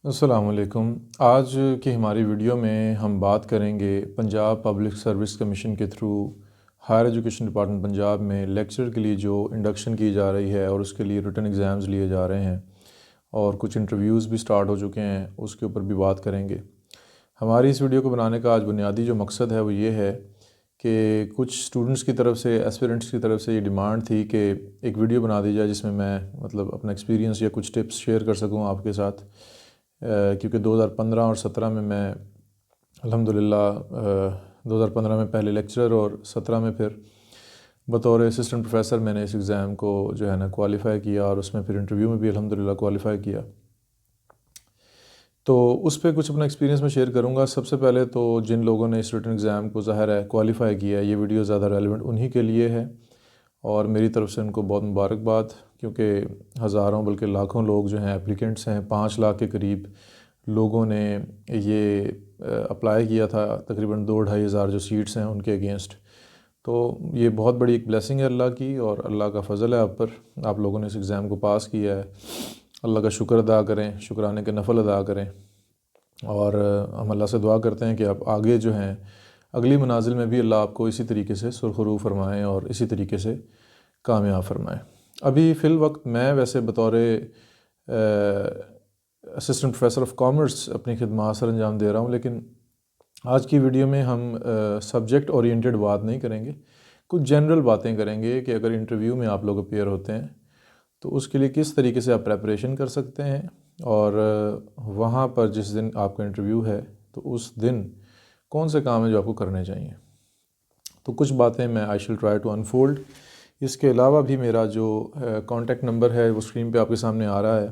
السلام علیکم۔ آج کی ہماری ویڈیو میں ہم بات کریں گے پنجاب پبلک سروس کمیشن کے through higher education department Punjab میں لیکچر کے لیے جو انڈکشن کی جا رہی ہے اور اس کے لیے ریٹن ایگزامز لیے جا رہے ہیں اور کچھ انٹرویوز بھی سٹارٹ ہو چکے ہیں، اس کے اوپر بھی بات کریں گے۔ ہماری اس ویڈیو کو بنانے کا آج بنیادی جو مقصد ہے وہ یہ ہے کہ کچھ اسٹوڈنٹس کی طرف سے، ایسپیرنٹس کی طرف سے یہ ڈیمانڈ تھی کہ ایک ویڈیو بنا دی جائے جس میں میں اپنا ایکسپیرینس یا کچھ ٹپس شیئر کر سکوں آپ کے ساتھ، کیونکہ 2015 اور 17 میں الحمدللہ 2015 میں پہلے لیکچرر اور 17 میں پھر بطور اسسٹنٹ پروفیسر میں نے اس ایگزام کو جو ہے نا کوالیفائی کیا، اور اس میں پھر انٹرویو میں بھی الحمدللہ کوالیفائی کیا۔ تو اس پہ کچھ اپنا ایکسپیرینس میں شیئر کروں گا۔ سب سے پہلے تو جن لوگوں نے اس ریٹن ایگزام کو ظاہر ہے کوالیفائی کیا ہے، یہ ویڈیو زیادہ ریلیونٹ انہی کے لیے ہے، اور میری طرف سے ان کو بہت مبارکباد، کیونکہ ہزاروں بلکہ لاکھوں لوگ جو ہیں اپلیکنٹس ہیں، 5 لاکھ کے قریب لوگوں نے یہ اپلائی کیا تھا، تقریباً 2-2.5 ہزار جو سیٹس ہیں ان کے اگینسٹ۔ تو یہ بہت بڑی ایک بلیسنگ ہے اللہ کی، اور اللہ کا فضل ہے آپ پر، آپ لوگوں نے اس ایگزام کو پاس کیا ہے۔ اللہ کا شکر ادا کریں، شکرانے کے نفل ادا کریں، اور ہم اللہ سے دعا کرتے ہیں کہ آپ آگے جو ہیں اگلی منازل میں بھی اللہ آپ کو اسی طریقے سے سرخرو فرمائیں اور اسی طریقے سے کامیاب فرمائیں۔ ابھی فی الوقت میں ویسے بطور اسسٹنٹ پروفیسر آف کامرس اپنی خدمات سر انجام دے رہا ہوں، لیکن آج کی ویڈیو میں ہم سبجیکٹ اورینٹڈ بات نہیں کریں گے، کچھ جنرل باتیں کریں گے کہ اگر انٹرویو میں آپ لوگ اپیئر ہوتے ہیں تو اس کے لیے کس طریقے سے آپ پریپریشن کر سکتے ہیں، اور وہاں پر جس دن آپ کا انٹرویو ہے تو اس دن کون سے کام ہیں جو آپ کو کرنے چاہیے۔ تو کچھ باتیں میں آئی شل ٹرائی ٹو انفولڈ۔ اس کے علاوہ بھی میرا جو کانٹیکٹ نمبر ہے وہ اسکرین پہ آپ کے سامنے آ رہا ہے۔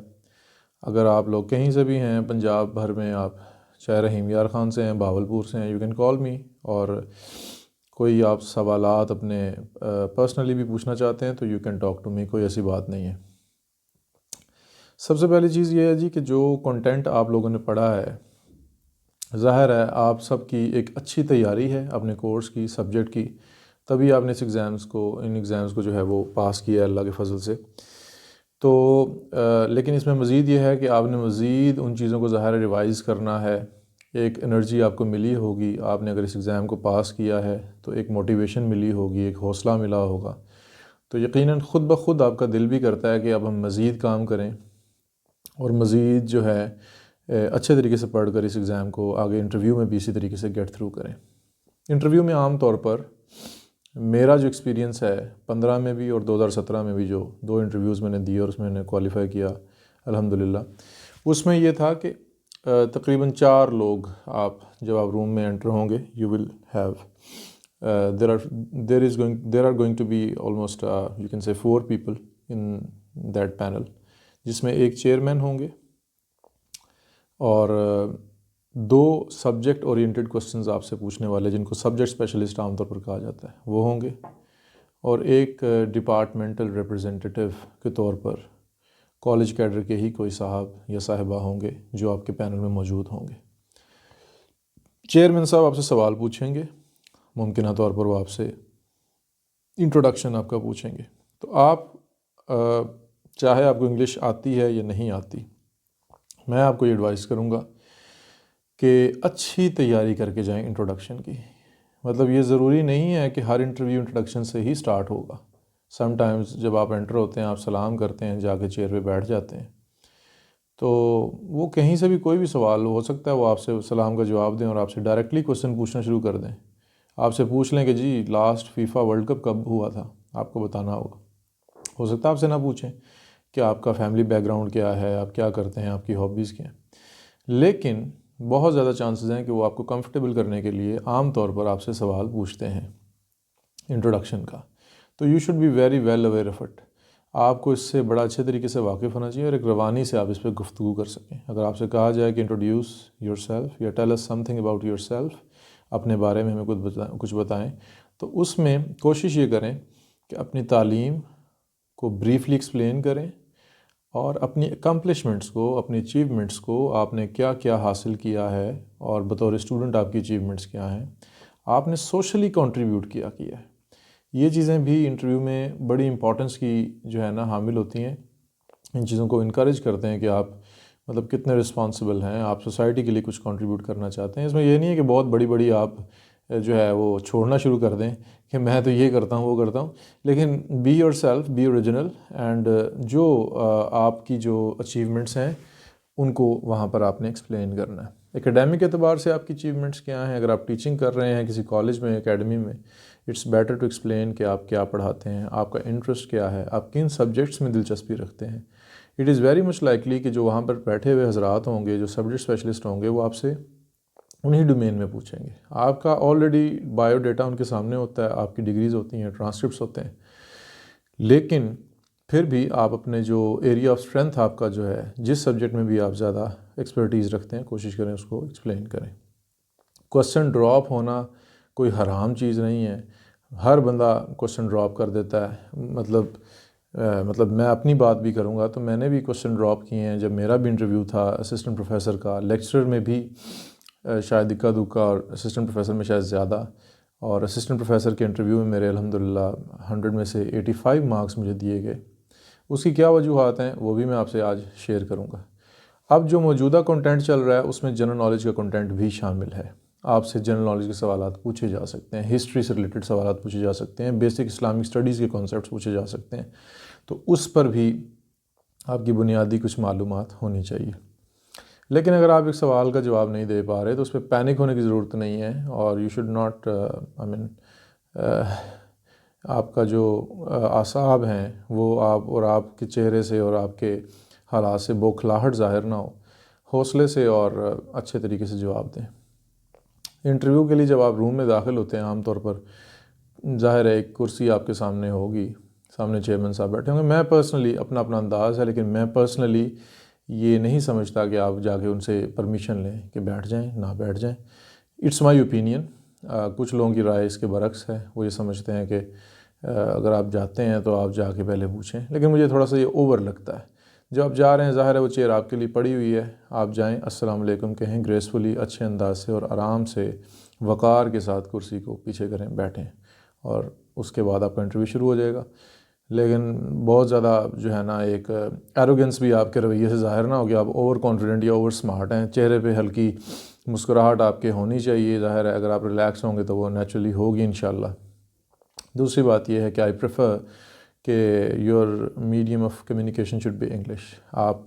اگر آپ لوگ کہیں سے بھی ہیں پنجاب بھر میں، آپ چاہے رحیم یار خان سے ہیں، بہاولپور سے ہیں، یو کین کال می، اور کوئی آپ سوالات اپنے پرسنلی بھی پوچھنا چاہتے ہیں تو you can talk to me, کوئی ایسی بات نہیں ہے۔ سب سے پہلی چیز یہ ہے جی کہ جو کنٹینٹ آپ لوگوں نے پڑھا ہے، ظاہر ہے آپ سب کی ایک اچھی تیاری ہے اپنے کورس کی، سبجیکٹ کی، تبھی آپ نے ان ایگزامز کو جو ہے وہ پاس کیا ہے اللہ کے فضل سے۔ تو لیکن اس میں مزید یہ ہے کہ آپ نے مزید ان چیزوں کو ظاہر ریوائز کرنا ہے، ایک انرجی آپ کو ملی ہوگی، آپ نے اگر اس ایگزام کو پاس کیا ہے تو ایک موٹیویشن ملی ہوگی، ایک حوصلہ ملا ہوگا، تو یقیناً خود بخود آپ کا دل بھی کرتا ہے کہ اب ہم مزید کام کریں اور مزید جو ہے اچھے طریقے سے پڑھ کر اس ایگزام کو آگے انٹرویو میں بھی اسی طریقے سے گیٹ تھرو کریں۔ انٹرویو میں عام طور پر میرا جو ایکسپیرینس ہے 15 میں بھی اور 2017 میں بھی، جو 2 انٹرویوز میں نے دیے اور اس میں نے کوالیفائی کیا الحمدللہ، اس میں یہ تھا کہ تقریباً 4 لوگ آپ جب آپ روم میں انٹر ہوں گے، you will have there are going to be almost you can say 4 people in that panel، جس میں ایک چیئرمین ہوں گے، اور 2 سبجیکٹ اورینٹڈ کوسچنز آپ سے پوچھنے والے جن کو سبجیکٹ اسپیشلسٹ عام طور پر کہا جاتا ہے وہ ہوں گے، اور ایک ڈپارٹمنٹل ریپرزنٹیٹیو کے طور پر کالج کیڈر کے ہی کوئی صاحب یا صاحبہ ہوں گے جو آپ کے پینل میں موجود ہوں گے۔ چیئرمین صاحب آپ سے سوال پوچھیں گے، ممکنہ طور پر وہ آپ سے انٹروڈکشن آپ کا پوچھیں گے، تو آپ چاہے آپ کو انگلش آتی ہے یا نہیں آتی، میں آپ کو یہ ایڈوائز کروں گا کہ اچھی تیاری کر کے جائیں انٹروڈکشن کی۔ مطلب یہ ضروری نہیں ہے کہ ہر انٹرویو انٹروڈکشن سے ہی سٹارٹ ہوگا۔ سم ٹائمز جب آپ انٹر ہوتے ہیں، آپ سلام کرتے ہیں، جا کے چیئر پہ بیٹھ جاتے ہیں، تو وہ کہیں سے بھی کوئی بھی سوال ہو سکتا ہے، وہ آپ سے سلام کا جواب دیں اور آپ سے ڈائریکٹلی کوسچن پوچھنا شروع کر دیں۔ آپ سے پوچھ لیں کہ جی لاسٹ فیفا ورلڈ کپ کب ہوا تھا، آپ کو بتانا ہوگا۔ ہو سکتا ہے آپ سے نہ پوچھیں کہ آپ کا فیملی بیک گراؤنڈ کیا ہے، آپ کیا کرتے ہیں، آپ کی ہابیز کیا ہیں، لیکن بہت زیادہ چانسز ہیں کہ وہ آپ کو کمفرٹیبل کرنے کے لیے عام طور پر آپ سے سوال پوچھتے ہیں انٹروڈکشن کا۔ تو you should be very well aware of it. آپ کو اس سے بڑا اچھے طریقے سے واقف ہونا چاہیے اور ایک روانی سے آپ اس پہ گفتگو کر سکیں۔ اگر آپ سے کہا جائے کہ انٹروڈیوس یور سیلف یا tell us something about yourself, اپنے بارے میں ہمیں کچھ بتائیں، تو اس میں کوشش یہ کریں کہ اپنی تعلیم کو بریفلی ایکسپلین کریں، اور اپنی اکمپلشمنٹس کو، اپنی اچیومنٹس کو، آپ نے کیا کیا حاصل کیا ہے اور بطور اسٹوڈنٹ آپ کی اچیومنٹس کیا ہیں، آپ نے سوشلی کنٹریبیوٹ کیا ہے، یہ چیزیں بھی انٹرویو میں بڑی امپورٹنس کی جو ہے نا حامل ہوتی ہیں۔ ان چیزوں کو انکریج کرتے ہیں کہ آپ مطلب کتنے رسپانسبل ہیں آپ، سوسائٹی کے لیے کچھ کنٹریبیوٹ کرنا چاہتے ہیں. اس میں یہ نہیں ہے کہ بہت بڑی بڑی آپ جو ہے وہ چھوڑنا شروع کر دیں کہ میں تو یہ کرتا ہوں وہ کرتا ہوں، لیکن be yourself, be original, and جو آپ کی جو اچیومنٹس ہیں ان کو وہاں پر آپ نے ایکسپلین کرنا ہے. اکیڈیمک اعتبار سے آپ کی اچیومنٹس کیا ہیں، اگر آپ ٹیچنگ کر رہے ہیں کسی کالج میں، اکیڈمی میں، اٹس بیٹر ٹو ایکسپلین کہ آپ کیا پڑھاتے ہیں، آپ کا انٹرسٹ کیا ہے، آپ کن سبجیکٹس میں دلچسپی رکھتے ہیں. It is very much likely کہ جو وہاں پر بیٹھے ہوئے حضرات ہوں گے، جو سبجیکٹ اسپیشلسٹ ہوں گے، وہ آپ سے انہی ڈومین میں پوچھیں گے. آپ کا آلریڈی بایو ڈیٹا ان کے سامنے ہوتا ہے، آپ کی ڈگریز ہوتی ہیں، ٹرانسکرپٹس ہوتے ہیں، لیکن پھر بھی آپ اپنے جو ایریا آف اسٹرینتھ آپ کا جو ہے، جس سبجیکٹ میں بھی آپ زیادہ ایکسپرٹیز رکھتے ہیں، کوشش کریں اس کو ایکسپلین کریں. کوسچن ڈراپ ہونا کوئی حرام چیز نہیں ہے. ہر بندہ کوسچن ڈراپ کر دیتا ہے. مطلب میں اپنی بات بھی کروں گا تو میں نے بھی کوسچن ڈراپ کیے ہیں. جب میرا بھی انٹرویو تھا اسسٹنٹ پروفیسر کا، لیکچرر میں بھی شاید اکا دکا، اور اسسٹنٹ پروفیسر میں شاید زیادہ. اور اسسٹنٹ پروفیسر کے انٹرویو میں میرے الحمدللہ 100 میں سے 85 مارکس مجھے دیے گئے. اس کی کیا وجوہات ہیں وہ بھی میں آپ سے آج شیئر کروں گا. اب جو موجودہ کنٹینٹ چل رہا ہے اس میں جنرل نالج کا کنٹینٹ بھی شامل ہے. آپ سے جنرل نالج کے سوالات پوچھے جا سکتے ہیں، ہسٹری سے ریلیٹڈ سوالات پوچھے جا سکتے ہیں، بیسک اسلامک اسٹڈیز کے کانسیپٹس پوچھے جا سکتے ہیں. تو اس پر بھی آپ کی بنیادی کچھ معلومات ہونی چاہیے. لیکن اگر آپ ایک سوال کا جواب نہیں دے پا رہے تو اس پہ پینک ہونے کی ضرورت نہیں ہے. اور یو شوڈ ناٹ آپ کا جو اعصاب ہیں وہ آپ کے چہرے سے اور آپ کے حالات سے بوکھلاہٹ ظاہر نہ ہو. حوصلے سے اور اچھے طریقے سے جواب دیں. انٹرویو کے لیے جب آپ روم میں داخل ہوتے ہیں عام طور پر ظاہر ہے ایک کرسی آپ کے سامنے ہوگی، سامنے چیئرمین صاحب بیٹھے ہوں گے. میں پرسنلی اپنا انداز ہے، لیکن میں پرسنلی یہ نہیں سمجھتا کہ آپ جا کے ان سے پرمیشن لیں کہ بیٹھ جائیں، نہ بیٹھ جائیں. It's my opinion. کچھ لوگوں کی رائے اس کے برعکس ہے. وہ یہ سمجھتے ہیں کہ اگر آپ جاتے ہیں تو آپ جا کے پہلے پوچھیں، لیکن مجھے تھوڑا سا یہ اوور لگتا ہے. جو آپ جا رہے ہیں ظاہر ہے وہ چیئر آپ کے لیے پڑی ہوئی ہے، آپ جائیں، السلام علیکم کہیں گریسفلی، اچھے انداز سے اور آرام سے وقار کے ساتھ کرسی کو پیچھے کریں، بیٹھیں، اور اس کے بعد آپ کا انٹرویو شروع ہو جائے گا. لیکن بہت زیادہ جو ہے نا ایک ایروگنس بھی آپ کے رویے سے ظاہر نہ ہو کہ آپ اوور کانفیڈنٹ یا اوور سمارٹ ہیں. چہرے پہ ہلکی مسکراہٹ آپ کے ہونی چاہیے. ظاہر ہے اگر آپ ریلیکس ہوں گے تو وہ نیچرلی ہوگی انشاءاللہ. دوسری بات یہ ہے کہ آئی پریفر کہ your medium of communication should be English. آپ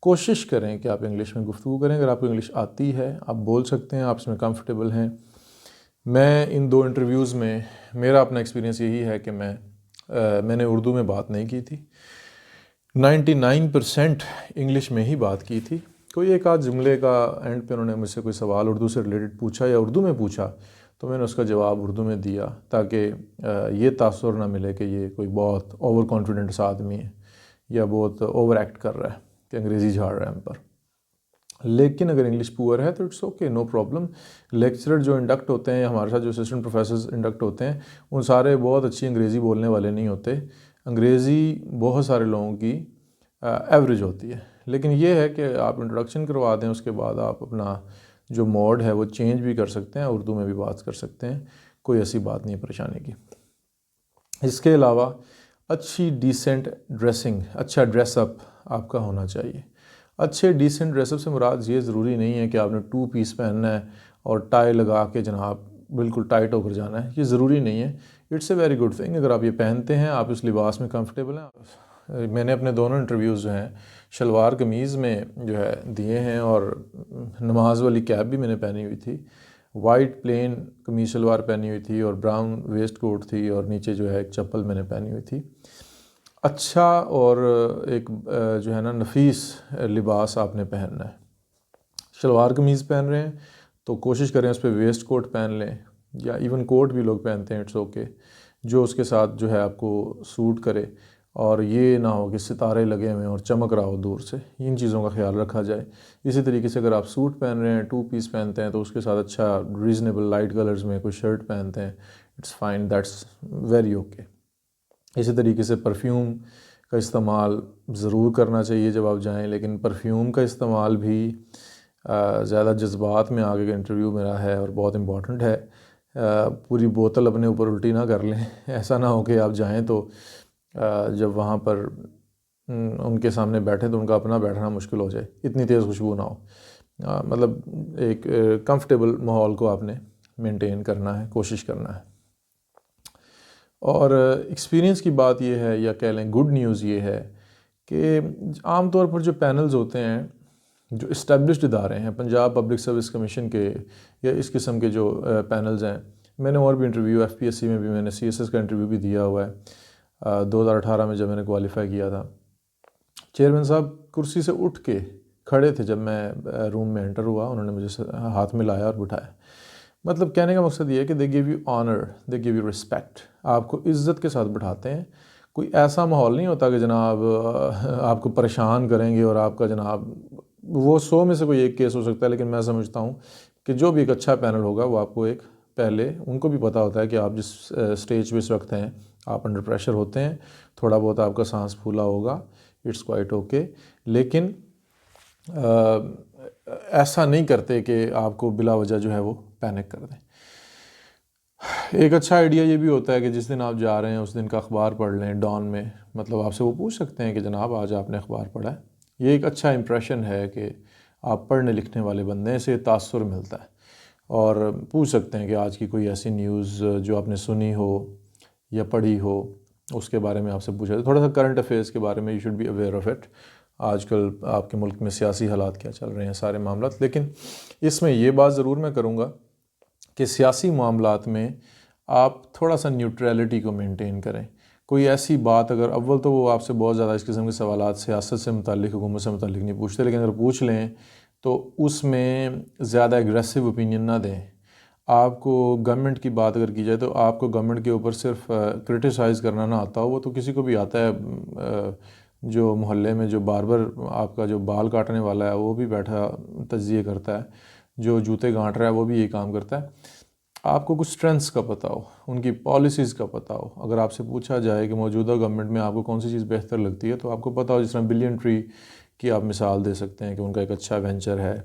کوشش کریں کہ آپ انگلش میں گفتگو کریں. اگر آپ کو انگلش آتی ہے، آپ بول سکتے ہیں، آپ اس میں کمفرٹیبل ہیں. میں ان 2 انٹرویوز میں میرا اپنا ایکسپیرینس یہی ہے کہ میں نے اردو میں بات نہیں کی تھی. 99% انگلش میں ہی بات کی تھی. کوئی ایک آدھ جملے کا اینڈ پہ انہوں نے مجھ سے کوئی سوال اردو سے ریلیٹڈ پوچھا یا اردو میں پوچھا تو میں نے اس کا جواب اردو میں دیا، تاکہ یہ تاثر نہ ملے کہ یہ کوئی بہت اوور کانفیڈنٹ سا آدمی ہے یا بہت اوور ایکٹ کر رہا ہے کہ انگریزی جھاڑ رہا ہے ہم پر. لیکن اگر انگلش پور ہے تو it's okay, no problem. Lecturer جو انڈکٹ ہوتے ہیں، ہمارے ساتھ جو اسسٹنٹ پروفیسرز انڈکٹ ہوتے ہیں، ان سارے بہت اچھی انگریزی بولنے والے نہیں ہوتے. انگریزی بہت سارے لوگوں کی ایوریج ہوتی ہے. لیکن یہ ہے کہ آپ انٹروڈکشن کروا دیں، اس کے بعد آپ اپنا جو موڈ ہے وہ چینج بھی کر سکتے ہیں، اردو میں بھی بات کر سکتے ہیں. کوئی ایسی بات نہیں پریشانی کی. اس کے علاوہ اچھی ڈیسنٹ ڈریسنگ، اچھا ڈریس اپ آپ کا ہونا چاہیے. اچھے ڈیسنٹ ڈریس اپ سے مراد یہ ضروری نہیں ہے کہ آپ نے 2 پیس پہننا ہے اور ٹائی لگا کے جناب بالکل ٹائٹ ہو کر جانا ہے. یہ ضروری نہیں ہے. It's a very good thing اگر آپ یہ پہنتے ہیں، آپ اس لباس میں کمفرٹیبل ہیں. میں نے اپنے دونوں انٹرویوز جو ہیں شلوار قمیض میں جو ہے دیے ہیں، اور نماز والی کیپ بھی میں نے پہنی ہوئی تھی. وائٹ پلین قمیض شلوار پہنی ہوئی تھی اور براؤن ویسٹ کوٹ تھی، اور نیچے جو ہے ایک چپل میں نے پہنی ہوئی تھی. اچھا اور ایک جو ہے نا نفیس لباس آپ نے پہننا ہے. شلوار قمیض پہن رہے ہیں تو کوشش کریں اس پہ ویسٹ کوٹ پہن لیں، یا ایون کوٹ بھی لوگ پہنتے ہیں، اٹس اوکے، جو اس کے ساتھ جو ہے آپ کو سوٹ کرے. اور یہ نہ ہو کہ ستارے لگے ہوئے ہیں اور چمک رہا ہو دور سے. ان چیزوں کا خیال رکھا جائے. اسی طریقے سے اگر آپ سوٹ پہن رہے ہیں، 2 پیس پہنتے ہیں، تو اس کے ساتھ اچھا ریزنیبل لائٹ کلرز میں کوئی شرٹ پہنتے ہیں، it's fine, that's very okay. اسی طریقے سے پرفیوم کا استعمال ضرور کرنا چاہیے جب آپ جائیں، لیکن پرفیوم کا استعمال بھی زیادہ جذبات میں آگے کا انٹرویو میرا ہے اور بہت امپورٹنٹ ہے. پوری بوتل اپنے اوپر الٹی نہ کر لیں. ایسا نہ ہو کہ آپ جائیں تو جب وہاں پر ان کے سامنے بیٹھیں تو ان کا اپنا بیٹھنا مشکل ہو جائے، اتنی تیز خوشبو نہ ہو. مطلب ایک کمفرٹیبل ماحول کو آپ نے مینٹین کرنا ہے، کوشش کرنا ہے. اور ایکسپیرینس کی بات یہ ہے، یا کہہ لیں گڈ نیوز یہ ہے کہ عام طور پر جو پینلز ہوتے ہیں، جو اسٹیبلشڈ ادارے ہیں، پنجاب پبلک سروس کمیشن کے یا اس قسم کے جو پینلز ہیں، میں نے اور بھی انٹرویو FPSC میں بھی میں نے CSS کا انٹرویو بھی دیا ہوا ہے 2018 میں جب میں نے کوالیفائی کیا تھا. چیئرمین صاحب کرسی سے اٹھ کے کھڑے تھے جب میں روم میں انٹر ہوا، انہوں نے مجھے ہاتھ میں لایا اور بٹھایا. مطلب کہنے کا مقصد یہ ہے کہ they gave you honour, they gave you respect, آپ کو عزت کے ساتھ بٹھاتے ہیں. کوئی ایسا ماحول نہیں ہوتا کہ جناب آپ کو پریشان کریں گے اور آپ کا جناب، وہ 100 میں سے کوئی ایک کیس ہو سکتا ہے، لیکن میں سمجھتا ہوں کہ جو بھی ایک اچھا پینل ہوگا وہ آپ کو ایک پہلے ان کو بھی پتہ ہوتا ہے کہ آپ جس سٹیج پہ اس وقت ہیں، آپ انڈر پریشر ہوتے ہیں، تھوڑا بہت آپ کا سانس پھولا ہوگا، اٹس کوائٹ اوکے، لیکن ایسا نہیں کرتے کہ آپ کو بلا وجہ جو ہے وہ پینک کر دیں. ایک اچھا آئیڈیا یہ بھی ہوتا ہے کہ جس دن آپ جا رہے ہیں اس دن کا اخبار پڑھ لیں ڈان میں. مطلب آپ سے وہ پوچھ سکتے ہیں کہ جناب آج آپ نے اخبار پڑھا ہے. یہ ایک اچھا امپریشن ہے کہ آپ پڑھنے لکھنے والے بندے سے تاثر ملتا ہے. اور پوچھ سکتے ہیں کہ آج کی کوئی ایسی نیوز جو آپ نے سنی ہو یا پڑھی ہو، اس کے بارے میں آپ سے پوچھا جائے. تھوڑا سا کرنٹ افیئرس کے بارے میں you should be aware of it. آج کل آپ کے ملک میں سیاسی حالات کیا چل رہے ہیں، سارے معاملات. لیکن اس میں یہ بات ضرور میں کروں گا کہ سیاسی معاملات میں آپ تھوڑا سا نیوٹریلٹی کو مینٹین کریں. کوئی ایسی بات اگر اول تو وہ آپ سے بہت زیادہ اس قسم کے سوالات سیاست سے متعلق، حکومت سے متعلق نہیں پوچھتے، لیکن اگر پوچھ لیں تو اس میں زیادہ ایگریسو اوپینین نہ دیں. آپ کو گورنمنٹ کی بات اگر کی جائے تو آپ کو گورنمنٹ کے اوپر صرف کرٹیسائز کرنا نہ آتا ہو، وہ تو کسی کو بھی آتا ہے. جو محلے میں جو باربر آپ کا جو بال کاٹنے والا ہے وہ بھی بیٹھا تجزیے کرتا ہے، جو جوتے گانٹ رہا ہے وہ بھی یہ کام کرتا ہے. آپ کو کچھ اسٹرینتھس کا پتہ ہو، ان کی پالیسیز کا پتہ ہو. اگر آپ سے پوچھا جائے کہ موجودہ گورنمنٹ میں آپ کو کون سی چیز بہتر لگتی ہے تو آپ کو پتہ ہو. جس طرح بلین ٹری کی آپ مثال دے سکتے ہیں کہ ان کا ایک اچھا وینچر ہے،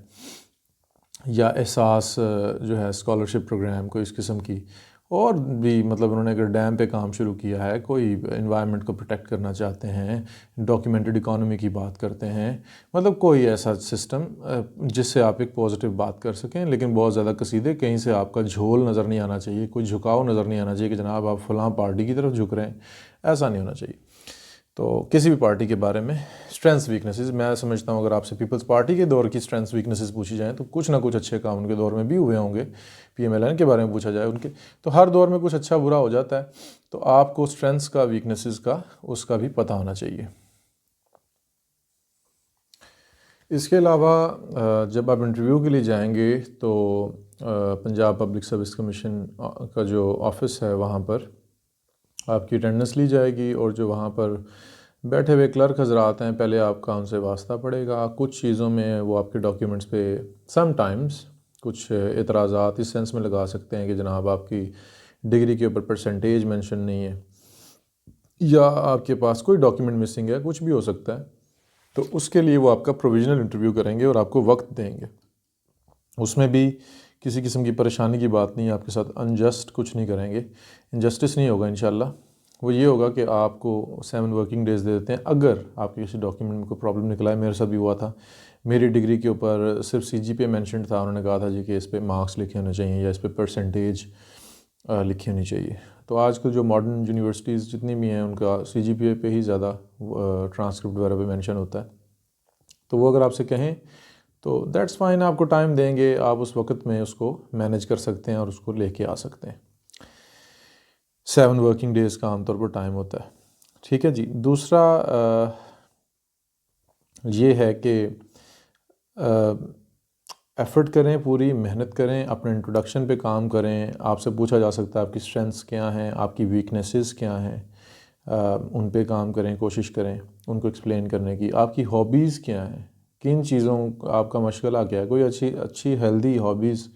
یا احساس جو ہے اسکالرشپ پروگرام کوئی اس قسم کی. اور بھی مطلب انہوں نے اگر ڈیم پہ کام شروع کیا ہے، کوئی انوائرمنٹ کو پروٹیکٹ کرنا چاہتے ہیں، ڈاکیومنٹڈ اکانومی کی بات کرتے ہیں، مطلب کوئی ایسا سسٹم جس سے آپ ایک پازیٹیو بات کر سکیں. لیکن بہت زیادہ قصیدے، کہیں سے آپ کا جھول نظر نہیں آنا چاہیے، کوئی جھکاؤ نظر نہیں آنا چاہیے کہ جناب آپ فلاں پارٹی کی طرف جھک رہے ہیں، ایسا نہیں ہونا چاہیے. تو کسی بھی پارٹی کے بارے میں اسٹرینتھس ویکنیسز، میں سمجھتا ہوں اگر آپ سے پیپلز پارٹی کے دور کی اسٹرینتھس ویکنیسز پوچھی جائیں تو کچھ نہ کچھ اچھے کام ان کے دور میں بھی ہوئے ہوں گے. PMLN کے بارے میں پوچھا جائے ان کے، تو ہر دور میں کچھ اچھا برا ہو جاتا ہے. تو آپ کو اسٹرینتھس کا، ویکنیسز کا، اس کا بھی پتہ ہونا چاہیے. اس کے علاوہ جب آپ انٹرویو کے لیے جائیں گے تو پنجاب پبلک سروس کمیشن کا جو آفس ہے وہاں پر آپ کی اٹینڈنس لی جائے گی، اور جو وہاں پر بیٹھے ہوئے کلرک حضرات ہیں پہلے آپ کا ان سے واسطہ پڑے گا. کچھ چیزوں میں وہ آپ کے ڈاکیومنٹس پہ سم ٹائمز کچھ اعتراضات اس سینس میں لگا سکتے ہیں کہ جناب آپ کی ڈگری کے اوپر پرسنٹیج مینشن نہیں ہے، یا آپ کے پاس کوئی ڈاکیومنٹ مسنگ ہے، کچھ بھی ہو سکتا ہے. تو اس کے لیے وہ آپ کا پروویژنل انٹرویو کریں گے اور آپ کو وقت دیں گے. اس میں بھی کسی قسم کی پریشانی کی بات نہیں ہے، آپ کے ساتھ انجسٹ کچھ نہیں کریں گے، انجسٹس نہیں ہوگا انشاءاللہ. وہ یہ ہوگا کہ آپ کو 7 ورکنگ ڈیز دے دیتے ہیں. اگر آپ کے کسی ڈاکیومنٹ میں کوئی پرابلم نکلا ہے، میرے ساتھ بھی ہوا تھا، میری ڈگری کے اوپر صرف CGPA مینشن تھا، انہوں نے کہا تھا جی کہ اس پہ مارکس لکھے ہونے چاہیے یا اس پہ پرسنٹیج لکھی ہونی چاہیے. تو آج کل جو ماڈرن یونیورسٹیز جتنی بھی ہیں ان کا CGPA پہ ہی زیادہ ٹرانسکرپٹ وغیرہ پہ مینشن ہوتا ہے. تو وہ اگر آپ سے کہیں تو دیٹس فائن، آپ کو ٹائم دیں گے، آپ اس وقت میں اس کو مینیج کر سکتے ہیں اور اس کو لے کے آ سکتے ہیں. 7 ورکنگ ڈیز کا عام طور پر ٹائم ہوتا ہے. ٹھیک ہے جی. دوسرا یہ ہے کہ ایفرٹ کریں، پوری محنت کریں، اپنے انٹروڈکشن پہ کام کریں. آپ سے پوچھا جا سکتا ہے آپ کی اسٹرینتھس کیا ہیں، آپ کی ویکنیسز کیا ہیں، ان پہ کام کریں، کوشش کریں ان کو ایکسپلین کرنے کی. آپ کی ہابیز کیا ہیں، کن چیزوں آپ کا مشغلہ کیا ہے. کوئی اچھی ہیلدی ہابیز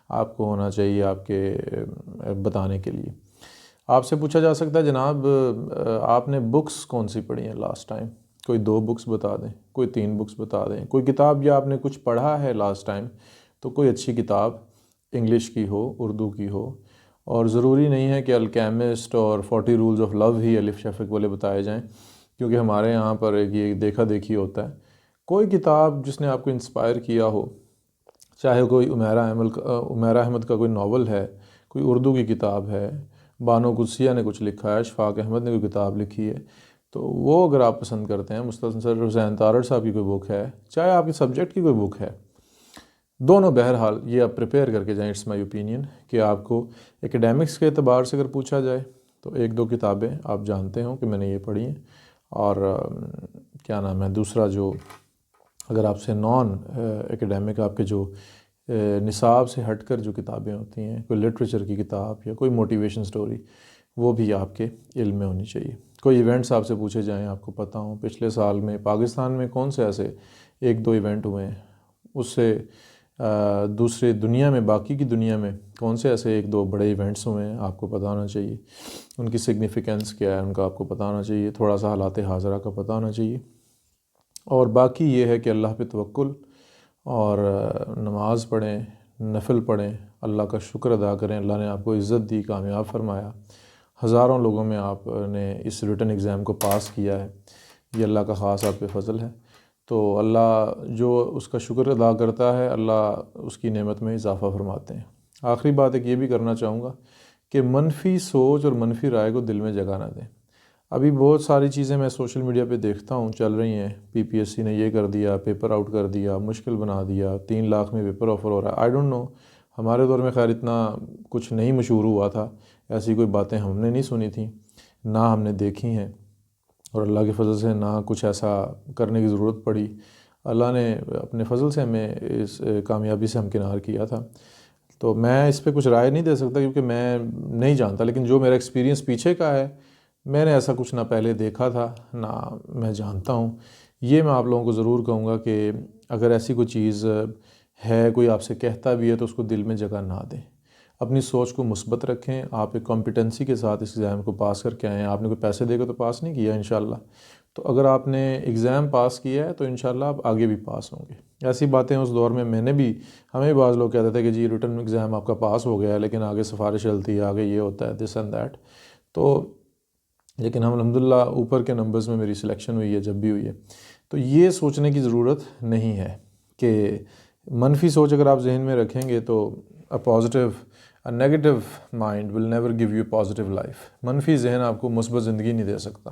آپ کو ہونا چاہیے آپ کے بتانے کے لیے. آپ سے پوچھا جا سکتا ہے جناب آپ نے بکس کون سی پڑھی ہیں لاسٹ ٹائم. کوئی 2 بکس بتا دیں، کوئی 3 بکس بتا دیں. کوئی کتاب یا آپ نے کچھ پڑھا ہے لاسٹ ٹائم تو کوئی اچھی کتاب انگلش کی ہو، اردو کی ہو. اور ضروری نہیں ہے کہ الکیمسٹ اور 40 رولز آف لو ہی الف شفق والے بتائے جائیں. کیونکہ ہمارے یہاں پر ایک یہ دیکھا دیکھی ہوتا ہے. کوئی کتاب جس نے آپ کو انسپائر کیا ہو، چاہے کوئی عمیرہ احمد کا کوئی ناول ہے، کوئی اردو کی کتاب ہے، بانو قدسیہ نے کچھ لکھا ہے، اشفاق احمد نے کوئی کتاب لکھی ہے، تو وہ اگر آپ پسند کرتے ہیں، مستنصر حسین تارڑ صاحب کی کوئی بک ہے، چاہے آپ کے سبجیکٹ کی کوئی بک ہے، دونوں بہرحال یہ آپ پریپیئر کر کے جائیں. اٹس مائی اوپینین کہ آپ کو ایکڈیمکس کے اعتبار سے اگر پوچھا جائے تو ایک دو کتابیں آپ جانتے ہوں کہ میں نے یہ پڑھی ہیں. اور کیا نام ہے دوسرا، جو اگر آپ سے نان ایکڈیمک آپ کے جو نصاب سے ہٹ کر جو کتابیں ہوتی ہیں، کوئی لٹریچر کی کتاب یا کوئی موٹیویشن سٹوری، وہ بھی آپ کے علم میں ہونی چاہیے. کوئی ایونٹس آپ سے پوچھے جائیں، آپ کو پتہ ہوں پچھلے سال میں پاکستان میں کون سے ایسے ایک دو ایونٹ ہوئے ہیں، اس سے دوسرے دنیا میں، باقی کی دنیا میں کون سے ایسے ایک دو بڑے ایونٹس ہوئے ہیں، آپ کو پتہ ہونا چاہیے. ان کی سگنیفیکنس کیا ہے، ان کا آپ کو پتہ ہونا چاہیے. تھوڑا سا حالات حاضرہ کا پتہ ہونا چاہیے. اور باقی یہ ہے کہ اللہ پہ توکل اور نماز پڑھیں، نفل پڑھیں، اللہ کا شکر ادا کریں. اللہ نے آپ کو عزت دی، کامیاب فرمایا، ہزاروں لوگوں میں آپ نے اس ریٹن ایگزام کو پاس کیا ہے. یہ اللہ کا خاص آپ پہ فضل ہے. تو اللہ جو اس کا شکر ادا کرتا ہے، اللہ اس کی نعمت میں اضافہ فرماتے ہیں. آخری بات ایک یہ بھی کرنا چاہوں گا کہ منفی سوچ اور منفی رائے کو دل میں جگہ نہ دیں. ابھی بہت ساری چیزیں میں سوشل میڈیا پہ دیکھتا ہوں چل رہی ہیں، پی پی ایس سی نے یہ کر دیا، پیپر آؤٹ کر دیا، مشکل بنا دیا، 3 لاکھ میں پیپر آفر ہو رہا ہے. آئی ڈونٹ نو، ہمارے دور میں خیر اتنا کچھ نہیں مشہور ہوا تھا، ایسی کوئی باتیں ہم نے نہیں سنی تھیں، نہ ہم نے دیکھی ہیں، اور اللہ کے فضل سے نہ کچھ ایسا کرنے کی ضرورت پڑی. اللہ نے اپنے فضل سے ہمیں اس کامیابی سے ہمکنار کیا تھا. تو میں اس پہ کچھ رائے نہیں دے سکتا کیونکہ میں نہیں جانتا، لیکن جو میرا ایکسپیرینس پیچھے کا ہے، میں نے ایسا کچھ نہ پہلے دیکھا تھا نہ میں جانتا ہوں. یہ میں آپ لوگوں کو ضرور کہوں گا کہ اگر ایسی کوئی چیز ہے، کوئی آپ سے کہتا بھی ہے، تو اس کو دل میں جگہ نہ دیں. اپنی سوچ کو مثبت رکھیں. آپ ایک کمپیٹنسی کے ساتھ اس ایگزام کو پاس کر کے آئیں. آپ نے کوئی پیسے دے کے تو پاس نہیں کیا انشاءاللہ. تو اگر آپ نے ایگزام پاس کیا ہے تو انشاءاللہ آپ آگے بھی پاس ہوں گے. ایسی باتیں اس دور میں نے بھی، ہمیں بھی بعض لوگ کہتے تھے کہ جی ریٹن ایگزام آپ کا پاس ہو گیا ہے، لیکن آگے سفارش چلتی ہے، آگے یہ ہوتا ہے، دس اینڈ دیٹ. تو لیکن ہم الحمدللہ اوپر کے نمبرز میں میری سلیکشن ہوئی ہے جب بھی ہوئی ہے. تو یہ سوچنے کی ضرورت نہیں ہے کہ منفی سوچ اگر آپ ذہن میں رکھیں گے تو negative mind will never give you positive life. منفی ذہن آپ کو مثبت زندگی نہیں دے سکتا.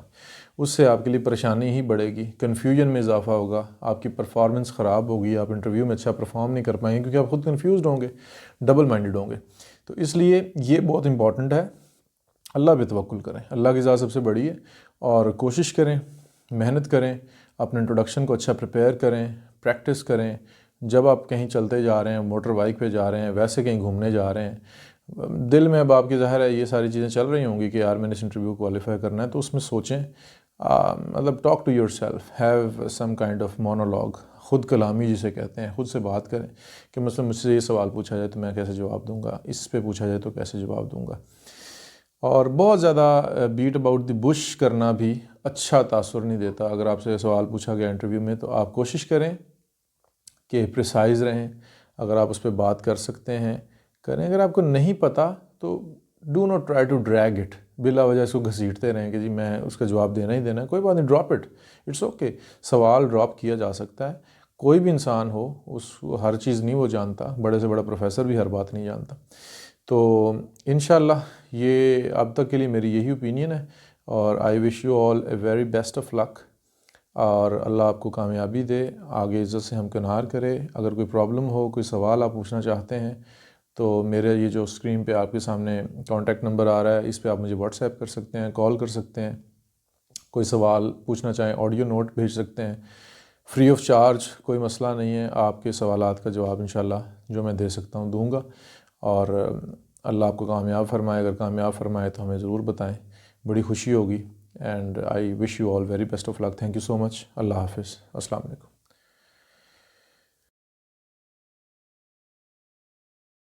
اس سے آپ کے لیے پریشانی ہی بڑھے گی، کنفیوژن میں اضافہ ہوگا، آپ کی پرفارمنس خراب ہوگی، آپ انٹرویو میں اچھا پرفارم نہیں کر پائیں گے کیونکہ آپ خود کنفیوزڈ ہوں گے، ڈبل مائنڈڈ ہوں گے. تو اس لیے یہ بہت امپورٹنٹ ہے. اللہ پہ توکل کریں، اللہ کی ذات سب سے بڑی ہے، اور کوشش کریں، محنت کریں، اپنے انٹروڈکشن کو اچھا پریپیئر کریں، پریکٹس کریں. جب آپ کہیں چلتے جا رہے ہیں، موٹر بائک پہ جا رہے ہیں، ویسے کہیں گھومنے جا رہے ہیں، دل میں اب آپ کی ظاہر ہے یہ ساری چیزیں چل رہی ہوں گی کہ یار میں نے اس انٹرویو کوالیفائی کرنا ہے، تو اس میں سوچیں، مطلب talk to yourself, have some kind of monologue, خود کلامی جسے کہتے ہیں. خود سے بات کریں کہ مثلا مجھ سے یہ سوال پوچھا جائے تو میں کیسے جواب دوں گا، اس پہ پوچھا جائے تو کیسے جواب دوں گا. اور بہت زیادہ بیٹ اباؤٹ دی بش کرنا بھی اچھا تاثر نہیں دیتا. اگر آپ سے سوال پوچھا گیا انٹرویو میں تو آپ کوشش کریں کہ پریسائز رہیں. اگر آپ اس پہ بات کر سکتے ہیں کریں. اگر آپ کو نہیں پتہ تو do not try to drag it, بلا وجہ اس کو گھسیٹتے رہیں کہ جی میں اس کا جواب دینا ہی دینا ہے. کوئی بات نہیں، ڈراپ اٹ، اٹس اوکے. سوال ڈراپ کیا جا سکتا ہے. کوئی بھی انسان ہو، اس ہر چیز نہیں وہ جانتا، بڑے سے بڑا پروفیسر بھی ہر بات نہیں جانتا. تو انشاءاللہ یہ اب تک کے لیے میری یہی اوپینین ہے، اور I wish you all a very best of luck, اور اللہ آپ کو کامیابی دے، آگے عزت سے ہمکنار کرے. اگر کوئی پرابلم ہو، کوئی سوال آپ پوچھنا چاہتے ہیں تو میرے یہ جو اسکرین پہ آپ کے سامنے کانٹیکٹ نمبر آ رہا ہے، اس پہ آپ مجھے واٹس ایپ کر سکتے ہیں، کال کر سکتے ہیں. کوئی سوال پوچھنا چاہیں آڈیو نوٹ بھیج سکتے ہیں، فری آف چارج، کوئی مسئلہ نہیں ہے. آپ کے سوالات کا جواب انشاءاللہ جو میں دے سکتا ہوں دوں گا. اور اللہ آپ کو کامیاب فرمائے. اگر کامیاب فرمائے تو ہمیں ضرور بتائیں، بڑی خوشی ہوگی. And I wish you all very best of luck. Thank you so much. اللہ حافظ. السلام علیکم.